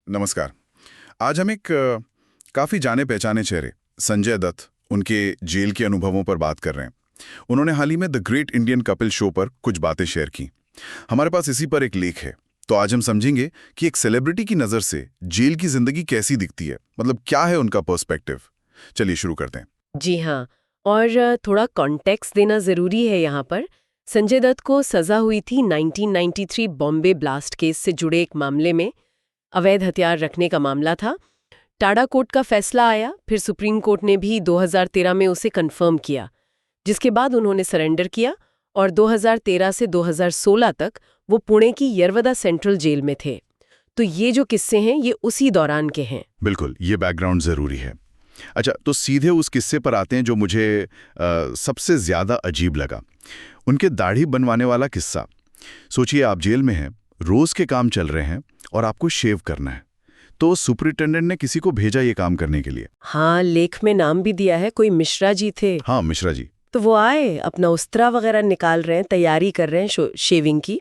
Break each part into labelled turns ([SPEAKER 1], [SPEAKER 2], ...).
[SPEAKER 1] नमस्कार। आज हम एक काफ़ी जाने पहचाने चेहरे संजय दत्त उनके जेल के अनुभवों पर बात कर रहे हैं। उन्होंने हाल ही में the great Indian Kapil show पर कुछ बातें शेयर की। हमारे पास इसी पर एक लेख है, तो आज हम समझेंगे कि एक सेलिब्रिटी की नज़र से जेल की जिंदगी कैसी दिखती है, मतलब क्या है उनका पर्सपेक्टिव। चलिए शुरू करते हैं।
[SPEAKER 2] जी हाँ, और थोड़ा कॉन्टेक्स्ट देना ज़रूरी है यहाँ पर। संजय दत्त को सज़ा हुई थी 1993 बॉम्बे ब्लास्ट केस से जुड़े एक मामले में। अवैध हथियार रखने का मामला था। टाडा कोर्ट का फैसला आया, फिर सुप्रीम कोर्ट ने भी 2013 में उसे कंफर्म किया, जिसके बाद उन्होंने सरेंडर किया और 2013 से 2016 तक वो पुणे की यरवदा सेंट्रल जेल में थे। तो ये जो किस्से हैं ये उसी दौरान के हैं।
[SPEAKER 1] बिल्कुल, ये बैकग्राउंड ज़रूरी है। अच्छा, तो सीधे उस किस्से पर आते हैं जो मुझे सबसे ज़्यादा अजीब लगा। उनके दाढ़ी बनवाने वाला किस्सा। सोचिए, आप जेल में हैं, रोज़ के काम चल रहे हैं और आपको शेव करना है, तो सुपरिटेंडेंट ने किसी को भेजा ये काम करने के लिए।
[SPEAKER 2] हाँ, लेख में नाम भी दिया है, कोई मिश्रा जी थे।
[SPEAKER 1] हाँ, मिश्रा जी।
[SPEAKER 2] तो वो आए, अपना उस्तरा वगैरह निकाल रहे हैं, तैयारी कर रहे हैं शेविंग की।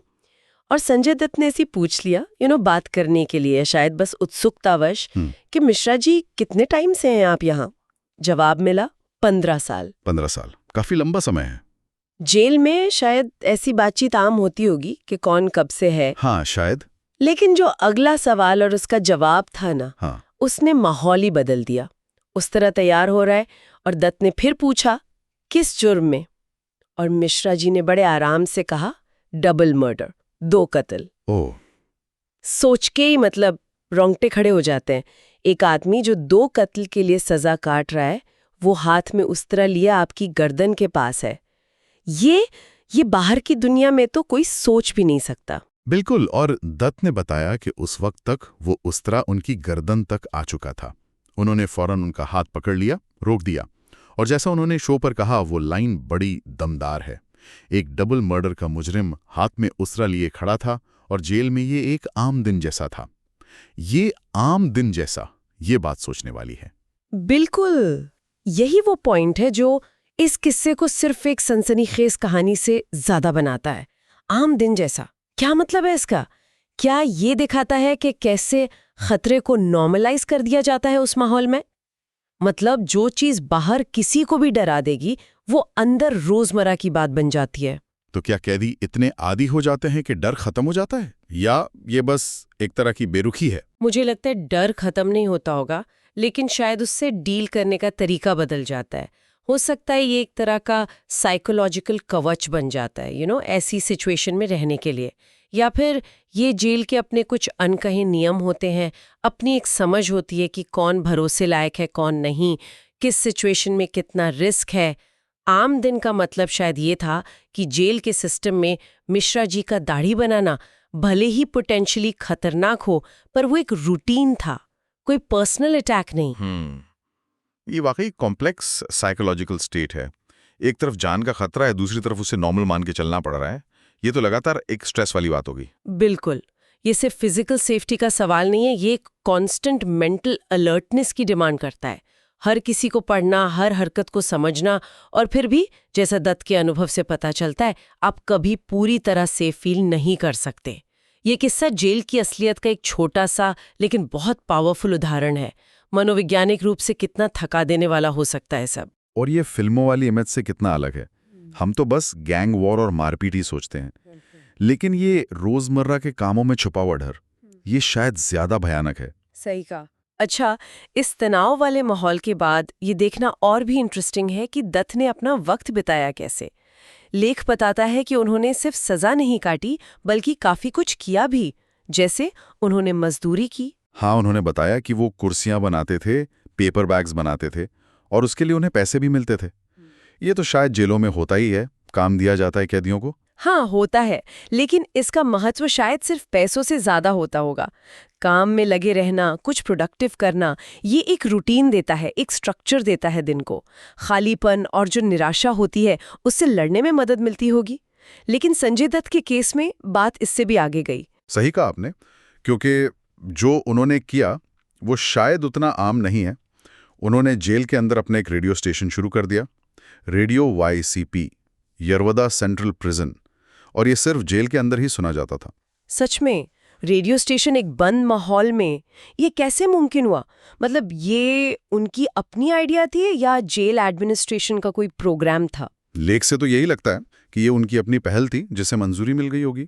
[SPEAKER 2] और संजय दत्त ने ऐसी पूछ लिया बात करने के लिए, शायद बस उत्सुकतावश, कि मिश्रा जी कितने टाइम से हैं आप यहाँ? जवाब मिला 15 साल।
[SPEAKER 1] 15 साल काफ़ी लंबा समय है।
[SPEAKER 2] जेल में शायद ऐसी बातचीत आम होती होगी कि कौन कब से है।
[SPEAKER 1] हाँ, शायद।
[SPEAKER 2] लेकिन जो अगला सवाल और उसका जवाब था ना,
[SPEAKER 1] हाँ।
[SPEAKER 2] उसने माहौल ही बदल दिया। उस तरह तैयार हो रहा है और दत्त ने फिर पूछा, किस जुर्म में? और मिश्रा जी ने बड़े आराम से कहा, डबल मर्डर, 2 कत्ल।
[SPEAKER 1] ओह।
[SPEAKER 2] सोच के ही मतलब रोंगटे खड़े हो जाते हैं। एक आदमी जो 2 कत्ल के लिए सजा काट रहा है, वो हाथ में उस तरह लिया आपकी गर्दन के पास है। ये बाहर की दुनिया में तो कोई सोच भी नहीं सकता।
[SPEAKER 1] बिल्कुल, और दत्त ने बताया कि उस वक्त तक वो उस्तरा उनकी गर्दन तक आ चुका था। उन्होंने फौरन उनका हाथ पकड़ लिया, रोक दिया, और जैसा उन्होंने शो पर कहा, वो लाइन बड़ी दमदार है। एक डबल मर्डर का मुजरिम हाथ में उस्तरा लिए खड़ा था और जेल में ये एक आम दिन जैसा था। ये आम दिन जैसा, ये बात सोचने वाली है।
[SPEAKER 2] बिल्कुल, यही वो पॉइंट है जो इस किस्से को सिर्फ एक सनसनीखेज कहानी से ज्यादा बनाता है। आम दिन जैसा क्या मतलब है इसका? क्या ये दिखाता है कि कैसे खतरे को नॉर्मलाइज कर दिया जाता है उस माहौल में? मतलब जो चीज बाहर किसी को भी डरा देगी, वो अंदर रोजमर्रा की बात बन जाती है।
[SPEAKER 1] तो क्या कैदी इतने आदी हो जाते हैं कि डर खत्म हो जाता है, या ये बस एक तरह की बेरुखी है?
[SPEAKER 2] मुझे लगता है डर खत्म नहीं होता होगा, लेकिन शायद उससे डील करने का तरीका बदल जाता है। हो सकता है ये एक तरह का साइकोलॉजिकल कवच बन जाता है ऐसी सिचुएशन में रहने के लिए। या फिर ये जेल के अपने कुछ अनकहे नियम होते हैं, अपनी एक समझ होती है कि कौन भरोसे लायक है, कौन नहीं, किस सिचुएशन में कितना रिस्क है। आम दिन का मतलब शायद ये था कि जेल के सिस्टम में मिश्रा जी का दाढ़ी बनाना भले ही पोटेंशियली खतरनाक हो, पर वो एक रूटीन था, कोई पर्सनल अटैक नहीं।
[SPEAKER 1] ये वाकई कॉम्प्लेक्स साइकोलॉजिकल स्टेट है। एक तरफ जान का खतरा है, दूसरी तरफ उसे नॉर्मल मान के चलना पड़ रहा है। ये तो लगातार एक स्ट्रेस वाली बात होगी।
[SPEAKER 2] बिल्कुल, ये सिर्फ फिजिकल सेफ्टी का सवाल नहीं है, ये एक कांस्टेंट मेंटल अलर्टनेस की डिमांड करता है। हर किसी को पढ़ना, हर हरकत को समझना, और फिर भी जैसा दत्त के अनुभव से पता चलता है, आप कभी पूरी तरह सेफ फील नहीं कर सकते। ये किस्सा जेल की असलियत का एक छोटा सा लेकिन बहुत पावरफुल उदाहरण है। मनोवैज्ञानिक रूप से कितना थका देने वाला हो सकता है सब।
[SPEAKER 1] और ये फिल्मों वाली इमेज से कितना अलग है। हम तो बस गैंग वॉर और मारपीट ही सोचते हैं, लेकिन ये रोजमर्रा के कामों में छुपा हुआ डर, ये शायद ज्यादा भयानक है।
[SPEAKER 2] सही कहा। अच्छा, इस तनाव वाले माहौल के बाद ये देखना और भी इंटरेस्टिंग है कि दत्त ने अपना वक्त बिताया कैसे। लेख बताता है कि उन्होंने सिर्फ सजा नहीं काटी, बल्कि काफी कुछ किया भी। जैसे उन्होंने मजदूरी की।
[SPEAKER 1] हाँ, उन्होंने बताया कि वो कुर्सियां बनाते थे, पेपर बैग्स बनाते थे, और उसके लिए उन्हें पैसे भी मिलते थे। ये तो शायद जेलों में होता ही है, काम दिया जाता है कैदियों को।
[SPEAKER 2] हाँ, होता है, लेकिन इसका महत्व शायद सिर्फ पैसों से ज्यादा होता होगा। काम में लगे रहना, कुछ प्रोडक्टिव करना, ये एक रूटीन देता है, एक स्ट्रक्चर देता है दिन को। खालीपन और जो निराशा होती है, उससे लड़ने में मदद मिलती होगी। लेकिन संजय दत्त के केस में बात इससे भी आगे गई।
[SPEAKER 1] सही कहा आपने, क्योंकि जो उन्होंने किया वो शायद उतना आम नहीं है। उन्होंने जेल के अंदर अपना एक रेडियो स्टेशन शुरू कर दिया, radio YCP, Yerawada central prison, और ये सिर्फ जेल के अंदर ही सुना जाता था।
[SPEAKER 2] सच में रेडियो स्टेशन एक बंद माहौल में, ये कैसे मुमकिन हुआ? मतलब ये उनकी अपनी आइडिया थी या जेल एडमिनिस्ट्रेशन का कोई प्रोग्राम था?
[SPEAKER 1] लेख से तो यही लगता है कि ये उनकी अपनी पहल थी जिसे मंजूरी मिल गई होगी।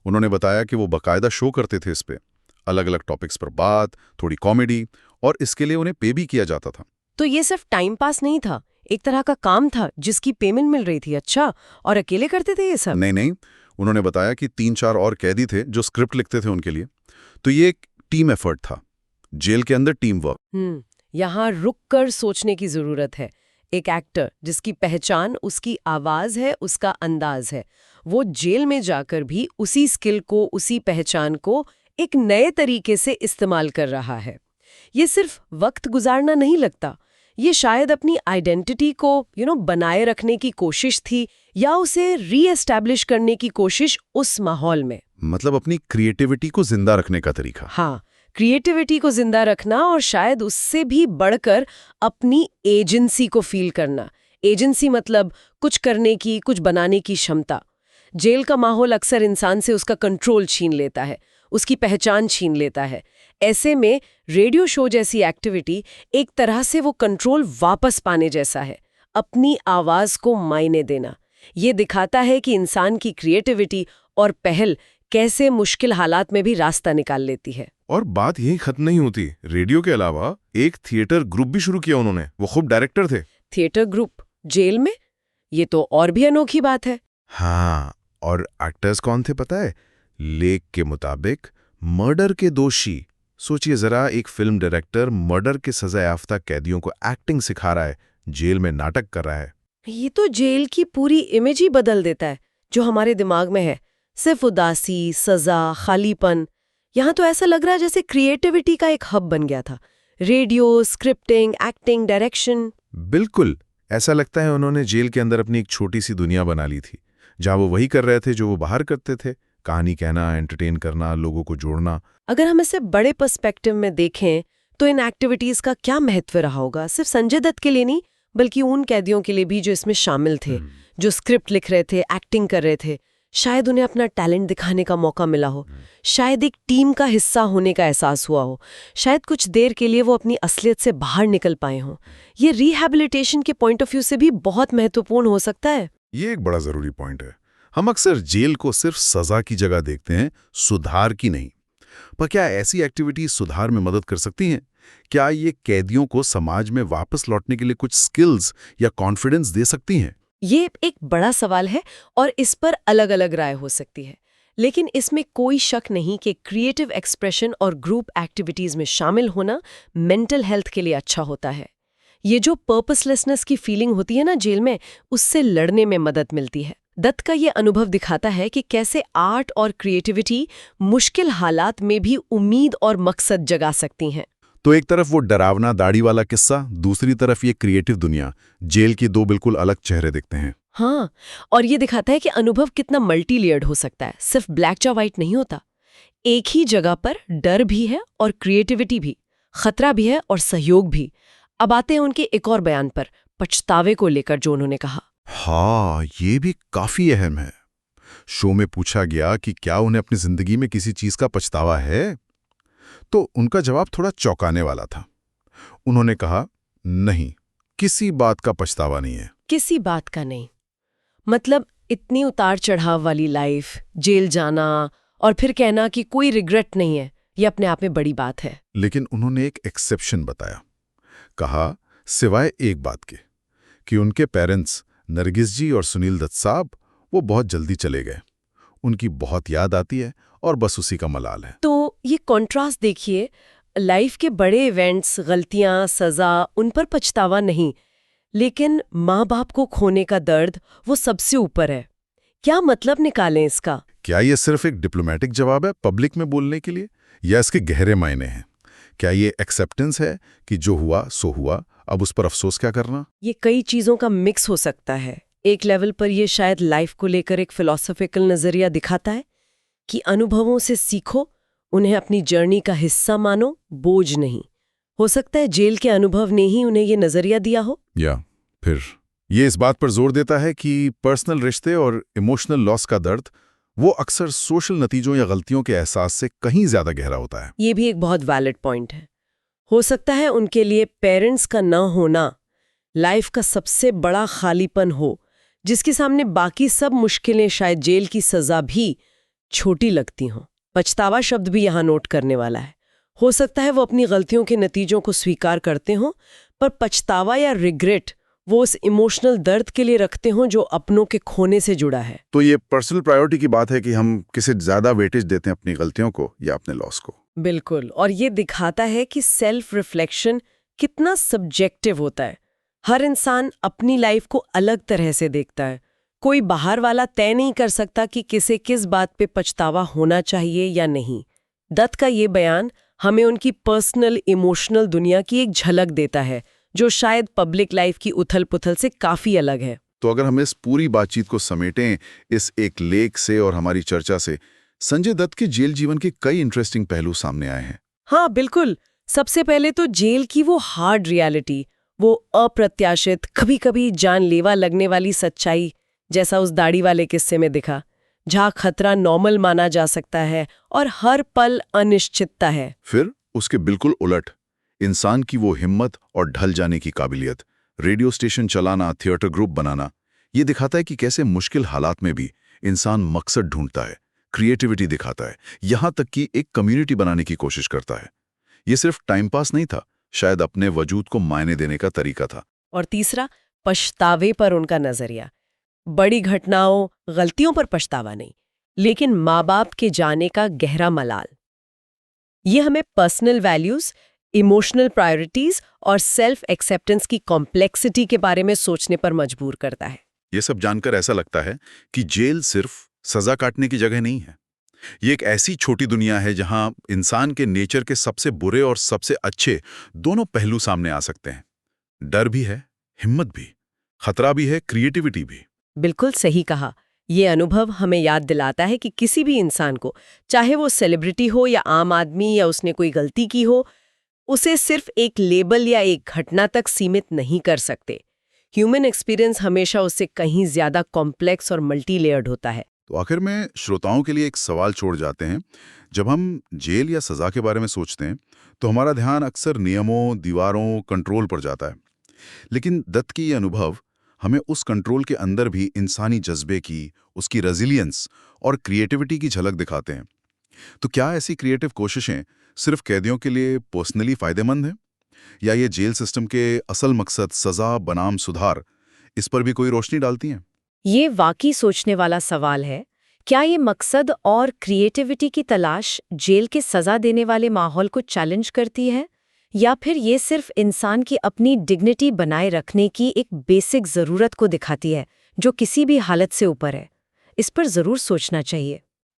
[SPEAKER 1] उन्होंने बताया कि वो बाकायदा शो करते थे इस पे, अलग अलग टॉपिक्स पर बात, थोड़ी कॉमेडी, और इसके लिए उन्हें पे भी किया जाता था।
[SPEAKER 2] तो ये सिर्फ टाइम पास नहीं था, एक तरह का काम था जिसकी पेमेंट मिल रही थी। अच्छा, और अकेले करते थे ये सब?
[SPEAKER 1] नहीं, उन्होंने बताया कि 3-4 और कैदी थे जो स्क्रिप्ट लिखते थे उनके लिए। तो ये एक टीम एफर्ट था, जेल के अंदर टीम वर्क।
[SPEAKER 2] यहाँ रुक कर सोचने की जरूरत है। एक एक्टर जिसकी पहचान उसकी आवाज है, उसका अंदाज है, वो जेल में जाकर भी उसी स्किल को, उसी पहचान को एक नए तरीके से इस्तेमाल कर रहा है। ये सिर्फ वक्त गुजारना नहीं लगता, ये शायद अपनी आइडेंटिटी को बनाए रखने की कोशिश थी, या उसे रीएस्टैब्लिश करने की कोशिश उस माहौल में।
[SPEAKER 1] मतलब अपनी क्रिएटिविटी को जिंदा रखने का तरीका।
[SPEAKER 2] हाँ, क्रिएटिविटी को जिंदा रखना, और शायद उससे भी बढ़कर अपनी एजेंसी को फील करना। एजेंसी मतलब कुछ करने की, कुछ बनाने की क्षमता। जेल का माहौल अक्सर इंसान से उसका कंट्रोल छीन लेता है, उसकी पहचान छीन लेता है। ऐसे में रेडियो शो जैसी एक्टिविटी एक तरह से वो कंट्रोल वापस पाने जैसा है, अपनी आवाज को मायने देना। ये दिखाता है कि इंसान की क्रिएटिविटी और पहल कैसे मुश्किल हालात में भी रास्ता निकाल लेती है।
[SPEAKER 3] और बात यही खत्म नहीं होती। रेडियो के अलावा एक थिएटर ग्रुप भी शुरू किया उन्होंने, वो खूब डायरेक्टर थे।
[SPEAKER 2] थिएटर ग्रुप जेल में? ये तो और भी अनोखी बात है।
[SPEAKER 3] हाँ, और एक्टर्स कौन थे पता है? लेख के मुताबिक मर्डर के दोषी। सोचिए जरा, एक फिल्म डायरेक्टर मर्डर के सजा याफ्ता कैदियों को एक्टिंग सिखा रहा है, जेल में नाटक कर रहा है।
[SPEAKER 2] ये तो जेल की पूरी इमेज ही बदल देता है जो हमारे दिमाग में है। सिर्फ उदासी, सजा, खालीपन। यहाँ तो ऐसा लग रहा है जैसे क्रिएटिविटी का एक हब बन गया था। Radio, scripting, acting, direction.
[SPEAKER 3] बिल्कुल ऐसा लगता है उन्होंने जेल के अंदर अपनी एक छोटी सी दुनिया बना ली थी, जहां वो वही कर रहे थे जो वो बाहर करते थे, कहानी कहना, एंटरटेन करना, लोगों को जोड़ना।
[SPEAKER 2] अगर हम इसे बड़े पर्सपेक्टिव में देखें तो इन एक्टिविटीज का क्या महत्व रहा होगा? सिर्फ संजय दत्त के लिए नहीं, बल्कि उन कैदियों के लिए भी जो इसमें शामिल थे, जो स्क्रिप्ट लिख रहे थे, एक्टिंग कर रहे थे। शायद उन्हें अपना टैलेंट दिखाने का मौका मिला हो, शायद एक टीम का हिस्सा होने का एहसास हुआ हो, शायद कुछ देर के लिए वो अपनी असलियत से बाहर निकल पाए हों। ये रिहैबिलिटेशन के पॉइंट ऑफ व्यू से भी बहुत महत्वपूर्ण हो सकता है।
[SPEAKER 1] ये एक बड़ा जरूरी पॉइंट है। हम अक्सर जेल को सिर्फ सजा की जगह देखते हैं, सुधार की नहीं। पर क्या ऐसी एक्टिविटीज सुधार में मदद कर सकती हैं? क्या ये कैदियों को समाज में वापस लौटने के लिए कुछ स्किल्स या कॉन्फिडेंस दे सकती हैं?
[SPEAKER 2] ये एक बड़ा सवाल है और इस पर अलग अलग राय हो सकती है, लेकिन इसमें कोई शक नहीं कि क्रिएटिव एक्सप्रेशन और ग्रुप एक्टिविटीज में शामिल होना मेंटल हेल्थ के लिए अच्छा होता है। ये जो पर्पसलेसनेस की फीलिंग होती है ना जेल में, उससे लड़ने में मदद मिलती है। दत्त का ये अनुभव दिखाता है कि कैसे आर्ट और क्रिएटिविटी मुश्किल हालात में भी उम्मीद और मकसद जगा सकती हैं।
[SPEAKER 1] तो एक तरफ वो डरावना दाढ़ी वाला किस्सा, दूसरी तरफ ये क्रिएटिव दुनिया। जेल की दो बिल्कुल अलग चेहरे दिखते हैं।
[SPEAKER 2] हाँ, और ये दिखाता है कि अनुभव कितना मल्टी लेयर्ड हो सकता है, सिर्फ ब्लैक या व्हाइट नहीं होता। एक ही जगह पर डर भी है और क्रिएटिविटी भी, खतरा भी है और सहयोग भी। अब आते हैं उनके एक और बयान पर, पछतावे को लेकर जो उन्होंने कहा।
[SPEAKER 1] हाँ, ये भी काफी अहम है। शो में पूछा गया कि क्या उन्हें अपनी जिंदगी में किसी चीज का पछतावा है, तो उनका जवाब थोड़ा चौंकाने वाला था। उन्होंने कहा, नहीं, किसी बात का पछतावा नहीं है।
[SPEAKER 2] किसी बात का नहीं मतलब इतनी उतार चढ़ाव वाली लाइफ, जेल जाना और फिर कहना कि कोई रिग्रेट नहीं है, ये अपने आप में बड़ी बात है।
[SPEAKER 1] लेकिन उन्होंने एक एक्सेप्शन बताया। कहा, सिवाय एक बात के कि उनके पेरेंट्स नरगिस जी और सुनील दत्त साहब वो बहुत जल्दी चले गए। उनकी बहुत याद आती है और बस उसी का मलाल है।
[SPEAKER 2] तो ये कॉन्ट्रास्ट देखिए, लाइफ के बड़े इवेंट्स, गलतियां, सजा, उन पर पछतावा नहीं, लेकिन माँ बाप को खोने का दर्द वो सबसे ऊपर है। क्या मतलब निकालें इसका?
[SPEAKER 1] क्या ये सिर्फ एक डिप्लोमेटिक जवाब है पब्लिक में बोलने के लिए, या इसके गहरे मायने हैं? क्या ये एक्सेप्टेंस है कि जो हुआ सो हुआ, अब उस पर अफसोस क्या करना?
[SPEAKER 2] ये कई चीजों का मिक्स हो सकता है। एक लेवल पर ये शायद लाइफ को लेकर एक फिलॉसफिकल नजरिया दिखाता है कि अनुभवों से सीखो, उन्हें अपनी जर्नी का हिस्सा मानो, बोझ नहीं। हो सकता है जेल के अनुभव ने ही उन्हें ये नजरिया दिया हो।
[SPEAKER 1] या फिर ये इस बात पर जोर देता है कि पर्सनल रिश्ते और इमोशनल लॉस का दर्द वो अक्सर सोशल नतीजों या गलतियों के एहसास से कहीं ज्यादा गहरा होता है।
[SPEAKER 2] ये भी एक बहुत वैलिड पॉइंट है। हो सकता है उनके लिए पेरेंट्स का न होना लाइफ का सबसे बड़ा खालीपन हो, जिसके सामने बाकी सब मुश्किलें, शायद जेल की सजा भी छोटी लगती हों। पछतावा शब्द भी यहाँ नोट करने वाला है। हो सकता है वो अपनी गलतियों के नतीजों को स्वीकार करते हों, पर पछतावा या रिग्रेट वो उस इमोशनल दर्द के लिए रखते हों जो अपनों के खोने से जुड़ा है।
[SPEAKER 1] तो ये पर्सनल प्रायोरिटी की बात है कि हम किसे ज्यादा वेटेज देते हैं, अपनी गलतियों को या अपने लॉस को।
[SPEAKER 2] बिल्कुल, और ये दिखाता है कि सेल्फ रिफ्लेक्शन कितना सब्जेक्टिव होता है। हर इंसान अपनी लाइफ को अलग तरह से देखता है। कोई बाहर वाला तय नहीं कर सकता कि किसे किस बात पे पछतावा होना चाहिए या नहीं। दत्त का ये बयान हमें उनकी पर्सनल इमोशनल दुनिया की एक झलक देता है, जो शायद पब्लिक लाइफ की उथल-पुथल से काफी अलग है।
[SPEAKER 1] तो अगर हम इस पूरी बातचीत को समेटें इस एक लेख से और हमारी चर्चा से, संजय दत्त के जेल जीवन के कई इंटरेस्टिंग पहलू सामने आए हैं।
[SPEAKER 2] हाँ बिल्कुल। सबसे पहले तो जेल की वो हार्ड रियलिटी, वो अप्रत्याशित, कभी-कभी जानलेवा लगने वाली सच्चाई, जैसा उस दाढ़ी वाले किस्से में दिखा, जहाँ खतरा नॉर्मल माना जा सकता है और हर पल अनिश्चितता है।
[SPEAKER 1] फिर उसके बिल्कुल उलट, इंसान की वो हिम्मत और ढल जाने की काबिलियत, रेडियो स्टेशन चलाना, थिएटर ग्रुप बनाना, ये दिखाता है कि कैसे मुश्किल हालात में भी इंसान मकसद ढूंढता है, क्रिएटिविटी दिखाता है, यहाँ तक कि एक कम्युनिटी बनाने की कोशिश करता है। ये सिर्फ टाइम पास नहीं था, शायद अपने वजूद को मायने देने का तरीका था।
[SPEAKER 2] और तीसरा, पछतावे पर उनका नजरिया। बड़ी घटनाओं, गलतियों पर पछतावा नहीं, लेकिन माँ बाप के जाने का गहरा मलाल। ये हमें पर्सनल वैल्यूज, इमोशनल प्रायोरिटीज और सेल्फ एक्सेप्टेंस की कॉम्प्लेक्सिटी के बारे में सोचने पर मजबूर करता है।
[SPEAKER 1] ये सब जानकर ऐसा लगता है कि जेल सिर्फ सजा काटने की जगह नहीं है। ये एक ऐसी छोटी दुनिया है जहां इंसान के नेचर के सबसे बुरे और सबसे अच्छे दोनों पहलू सामने आ सकते हैं। डर भी है, हिम्मत भी, खतरा भी है, क्रिएटिविटी भी।
[SPEAKER 2] बिल्कुल सही कहा। ये अनुभव हमें याद दिलाता है कि किसी भी इंसान को, चाहे वो सेलिब्रिटी हो या आम आदमी या उसने कोई गलती की हो, उसे सिर्फ एक लेबल या एक घटना तक सीमित नहीं कर सकते। ह्यूमन एक्सपीरियंस हमेशा उससे कहीं ज्यादा कॉम्प्लेक्स और मल्टी लेयर्ड होता है।
[SPEAKER 1] तो आखिर में श्रोताओं के लिए एक सवाल छोड़ जाते हैं। जब हम जेल या सजा के बारे में सोचते हैं तो हमारा ध्यान अक्सर नियमों, दीवारों, कंट्रोल पर जाता है। लेकिन दत्त की ये अनुभव हमें उस कंट्रोल के अंदर भी इंसानी जज्बे की, उसकी रेजिलियंस और क्रिएटिविटी की झलक दिखाते हैं। तो क्या ऐसी क्रिएटिव कोशिशें सिर्फ कैदियों के लिए पर्सनली फायदेमंद हैं, या ये जेल सिस्टम के असल मकसद सजा बनाम सुधार, इस पर भी कोई रोशनी डालती हैं?
[SPEAKER 4] ये वाकई सोचने वाला सवाल है। क्या ये मकसद और क्रिएटिविटी की तलाश जेल के सजा देने वाले माहौल को चैलेंज करती है, या फिर ये सिर्फ इंसान की अपनी डिग्निटी बनाए रखने की एक बेसिक ज़रूरत को दिखाती है जो किसी भी हालत से ऊपर है? इस पर ज़रूर सोचना चाहिए।